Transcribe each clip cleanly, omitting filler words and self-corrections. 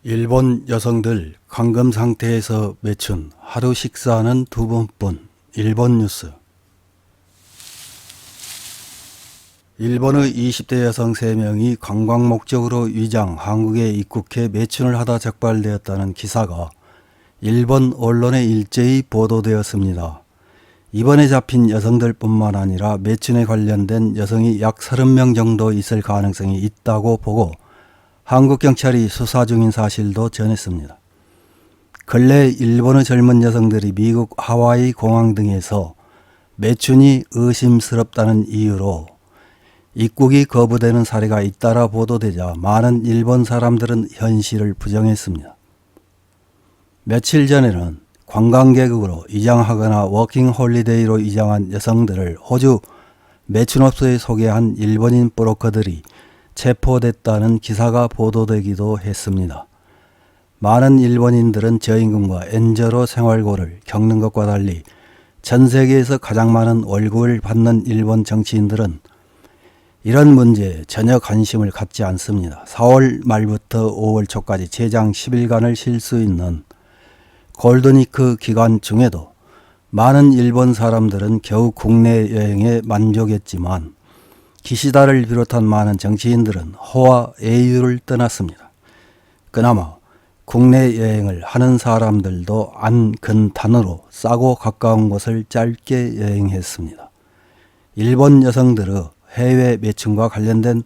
일본 여성들 감금 상태에서 매춘, 하루 식사는 2번뿐. 일본 뉴스. 일본의 20대 여성 3명이 관광 목적으로 위장 한국에 입국해 매춘을 하다 적발되었다는 기사가 일본 언론에 일제히 보도되었습니다. 이번에 잡힌 여성들뿐만 아니라 매춘에 관련된 여성이 약 30명 정도 있을 가능성이 있다고 보고 한국 경찰이 수사 중인 사실도 전했습니다. 근래 일본의 젊은 여성들이 미국 하와이 공항 등에서 매춘이 의심스럽다는 이유로 입국이 거부되는 사례가 잇따라 보도되자 많은 일본 사람들은 현실을 부정했습니다. 며칠 전에는 관광객으로 이장하거나 워킹홀리데이로 이장한 여성들을 호주 매춘업소에 소개한 일본인 브로커들이 체포됐다는 기사가 보도되기도 했습니다. 많은 일본인들은 저임금과 엔저로 생활고를 겪는 것과 달리 전 세계에서 가장 많은 월급을 받는 일본 정치인들은 이런 문제에 전혀 관심을 갖지 않습니다. 4월 말부터 5월 초까지 최장 10일간을 쉴 수 있는 골든위크 기간 중에도 많은 일본 사람들은 겨우 국내 여행에 만족했지만 기시다를 비롯한 많은 정치인들은 호와 AU를 떠났습니다. 그나마 국내 여행을 하는 사람들도 안 근단으로 싸고 가까운 곳을 짧게 여행했습니다. 일본 여성들의 해외 매춘과 관련된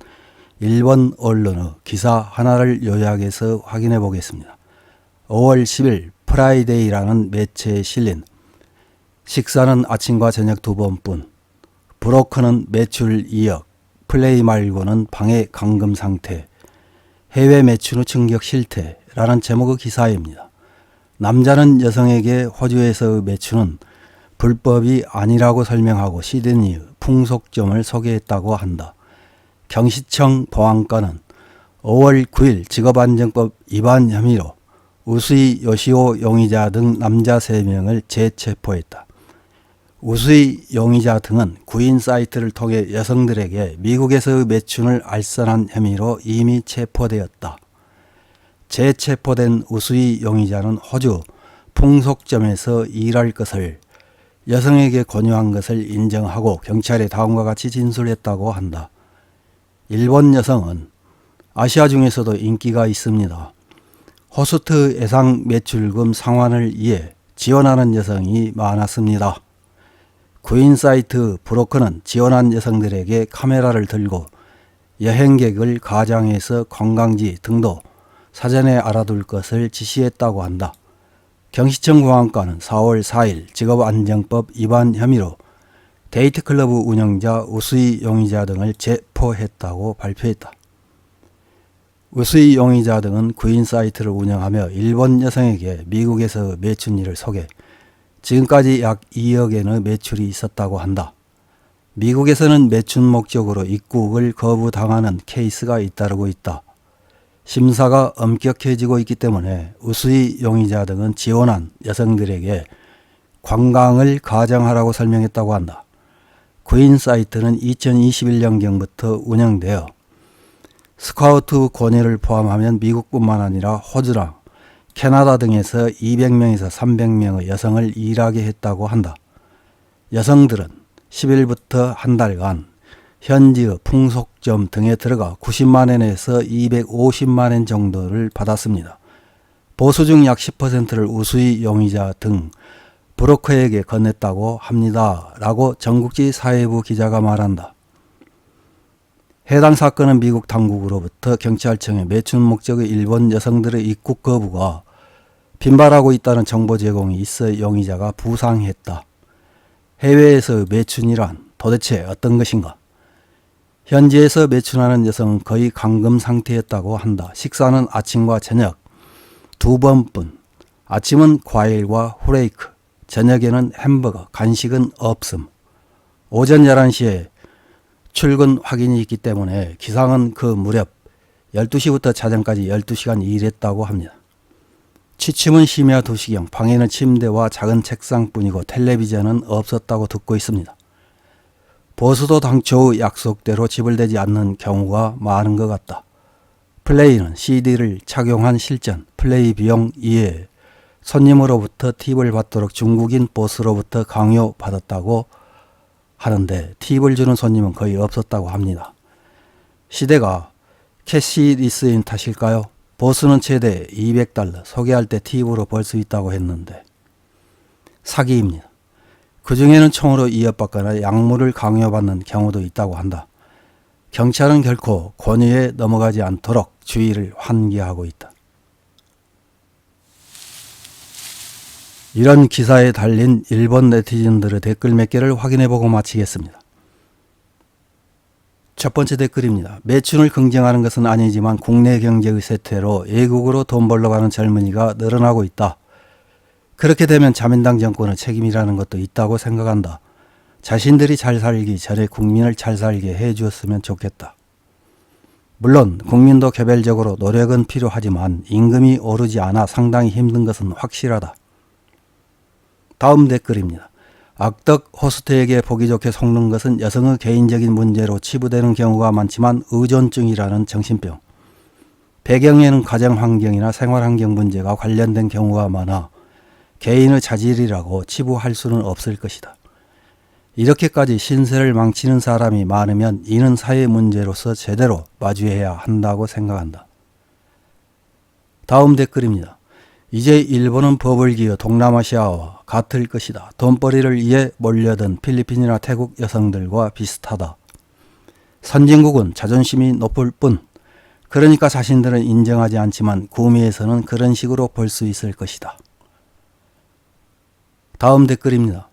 일본 언론의 기사 하나를 요약해서 확인해 보겠습니다. 5월 10일 프라이데이라는 매체에 실린 식사는 아침과 저녁 2번뿐, 브로커는 매출 2억, 플레이 말고는 방해 감금 상태, 해외 매춘 후 충격 실태라는 제목의 기사입니다. 남자는 여성에게 호주에서의 매춘은 불법이 아니라고 설명하고 시드니의 풍속점을 소개했다고 한다. 경시청 보안과는 5월 9일 직업안정법 위반 혐의로 우수이 요시오 용의자 등 남자 3명을 재체포했다. 우수이 용의자 등은 구인 사이트를 통해 여성들에게 미국에서의 매춘을 알선한 혐의로 이미 체포되었다. 재체포된 우수이 용의자는 호주 풍속점에서 일할 것을 여성에게 권유한 것을 인정하고 경찰에 다음과 같이 진술했다고 한다. 일본 여성은 아시아 중에서도 인기가 있습니다. 호스트 예상 매출금 상환을 위해 지원하는 여성이 많았습니다. 구인 사이트 브로커는 지원한 여성들에게 카메라를 들고 여행객을 가장해서 관광지 등도 사전에 알아둘 것을 지시했다고 한다. 경시청 보안과는 4월 4일 직업안정법 위반 혐의로 데이트클럽 운영자 우수이 용의자 등을 체포했다고 발표했다. 우수이 용의자 등은 구인 사이트를 운영하며 일본 여성에게 미국에서 매춘일을 소개, 지금까지 약 2억엔의 매출이 있었다고 한다. 미국에서는 매춘 목적으로 입국을 거부당하는 케이스가 잇따르고 있다. 심사가 엄격해지고 있기 때문에 우수이 용의자 등은 지원한 여성들에게 관광을 가장하라고 설명했다고 한다. 구인 사이트는 2021년경부터 운영되어 스카우트 권위를 포함하면 미국뿐만 아니라 호주랑 캐나다 등에서 200명에서 300명의 여성을 일하게 했다고 한다. 여성들은 10일부터 한 달간 현지의 풍속점 등에 들어가 90만엔에서 250만엔 정도를 받았습니다. 보수 중 약 10%를 우수이 용의자 등 브로커에게 건넸다고 합니다. 라고 전국지 사회부 기자가 말한다. 해당 사건은 미국 당국으로부터 경찰청에 매춘 목적의 일본 여성들의 입국 거부가 빈발하고 있다는 정보 제공이 있어 용의자가 부상했다. 해외에서의 매춘이란 도대체 어떤 것인가? 현지에서 매춘하는 여성은 거의 감금 상태였다고 한다. 식사는 아침과 저녁 2번뿐. 아침은 과일과 후레이크, 저녁에는 햄버거, 간식은 없음. 오전 11시에 출근 확인이 있기 때문에 기상은 그 무렵 12시부터 자정까지 12시간 일했다고 합니다. 취침은 심야 2시경, 방에는 침대와 작은 책상뿐이고 텔레비전은 없었다고 듣고 있습니다. 보수도 당초 약속대로 지불되지 않는 경우가 많은 것 같다. 플레이는 CD를 착용한 실전, 플레이 비용 이외에 손님으로부터 팁을 받도록 중국인 보스로부터 강요받았다고 하는데 팁을 주는 손님은 거의 없었다고 합니다. 시대가 캐시리스인 탓일까요? 보스는 최대 $200 소개할 때 팁으로 벌 수 있다고 했는데 사기입니다. 그 중에는 총으로 이협받거나 약물을 강요받는 경우도 있다고 한다. 경찰은 결코 권위에 넘어가지 않도록 주의를 환기하고 있다. 이런 기사에 달린 일본 네티즌들의 댓글 몇 개를 확인해보고 마치겠습니다. 첫 번째 댓글입니다. 매춘을 긍정하는 것은 아니지만 국내 경제의 쇠퇴로 외국으로 돈 벌러 가는 젊은이가 늘어나고 있다. 그렇게 되면 자민당 정권의 책임이라는 것도 있다고 생각한다. 자신들이 잘 살기 전에 국민을 잘 살게 해 주었으면 좋겠다. 물론 국민도 개별적으로 노력은 필요하지만 임금이 오르지 않아 상당히 힘든 것은 확실하다. 다음 댓글입니다. 악덕 호스트에게 보기 좋게 속는 것은 여성의 개인적인 문제로 치부되는 경우가 많지만 의존증이라는 정신병. 배경에는 가정환경이나 생활환경 문제가 관련된 경우가 많아 개인의 자질이라고 치부할 수는 없을 것이다. 이렇게까지 신세를 망치는 사람이 많으면 이는 사회 문제로서 제대로 마주해야 한다고 생각한다. 다음 댓글입니다. 이제 일본은 법을 기어 동남아시아와 같을 것이다. 돈벌이를 위해 몰려든 필리핀이나 태국 여성들과 비슷하다. 선진국은 자존심이 높을 뿐, 그러니까 자신들은 인정하지 않지만 구미에서는 그런 식으로 볼 수 있을 것이다. 다음 댓글입니다.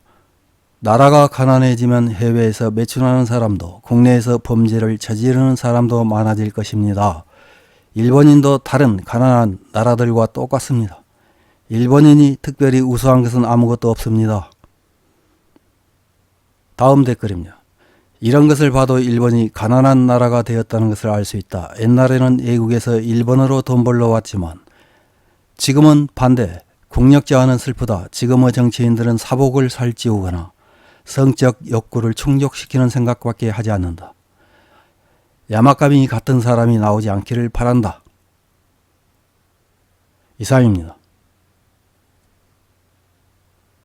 나라가 가난해지면 해외에서 매춘하는 사람도 국내에서 범죄를 저지르는 사람도 많아질 것입니다. 일본인도 다른 가난한 나라들과 똑같습니다. 일본인이 특별히 우수한 것은 아무것도 없습니다. 다음 댓글입니다. 이런 것을 봐도 일본이 가난한 나라가 되었다는 것을 알 수 있다. 옛날에는 외국에서 일본으로 돈 벌러 왔지만 지금은 반대. 국력저하는 슬프다. 지금의 정치인들은 사복을 살찌우거나 성적 욕구를 충족시키는 생각밖에 하지 않는다. 야마가미 같은 사람이 나오지 않기를 바란다. 이상입니다.